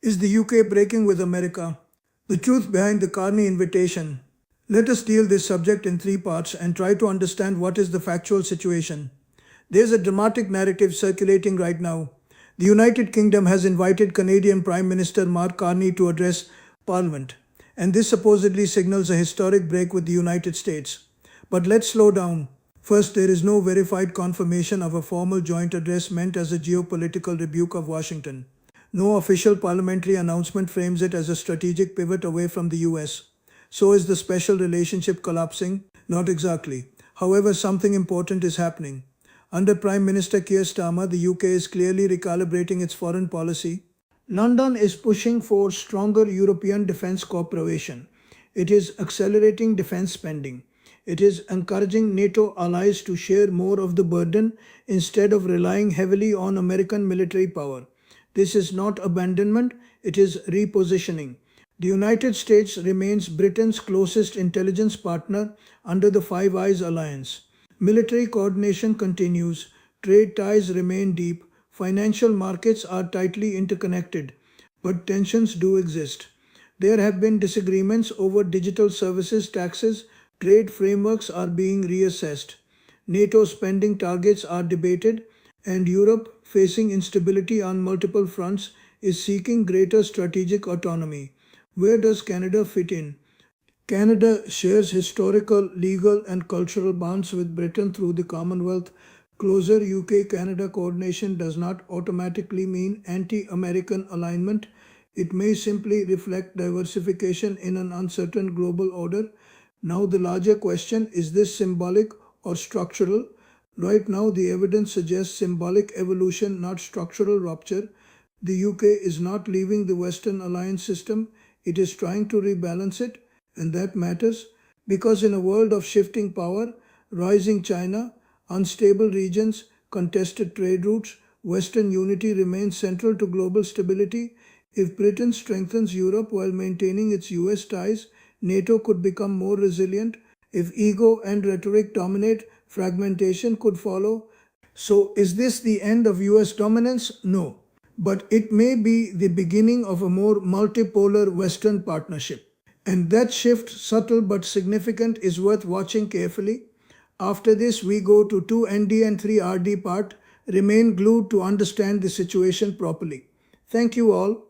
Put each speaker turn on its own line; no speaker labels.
Is the UK breaking with America? The truth behind the Carney invitation. Let us deal this subject in three parts and try to understand what is the factual situation. There's a dramatic narrative circulating right now. The United Kingdom has invited Canadian Prime Minister Mark Carney to address Parliament, and this supposedly signals a historic break with the United States. But let's slow down. First, there is no verified confirmation of a formal joint address meant as a geopolitical rebuke of Washington. No official parliamentary announcement frames it as a strategic pivot away from the US. So is the special relationship collapsing? Not exactly. However, something important is happening. Under Prime Minister Keir Starmer, the UK is clearly recalibrating its foreign policy. London is pushing for stronger European defence cooperation. It is accelerating defence spending. It is encouraging NATO allies to share more of the burden instead of relying heavily on American military power. This is not abandonment, it is repositioning. The United States remains Britain's closest intelligence partner under the Five Eyes alliance. Military coordination continues, trade ties remain deep, financial markets are tightly interconnected, but tensions do exist. There have been disagreements over digital services taxes, trade frameworks are being reassessed, NATO spending targets are debated, and Europe, facing instability on multiple fronts, is seeking greater strategic autonomy. Where does Canada fit in? Canada shares historical, legal, and cultural bonds with Britain through the Commonwealth. Closer UK Canada coordination does not automatically mean anti American alignment. It may simply reflect diversification in an uncertain global order. Now, the larger question, is this symbolic or structural? Right now, the evidence suggests symbolic evolution, not structural rupture. The UK is not leaving the Western alliance system, it is trying to rebalance it, and that matters because in a world of shifting power, rising China, unstable regions, contested trade routes, Western unity remains central to global stability. If Britain strengthens Europe while maintaining its US ties, NATO could become more resilient. If ego and rhetoric dominate, fragmentation could follow. So, is this the end of US dominance? No. But it may be the beginning of a more multipolar Western partnership. And that shift, subtle but significant, is worth watching carefully. After this, we go to 2ND and 3RD part. Remain glued to understand the situation properly. Thank you all.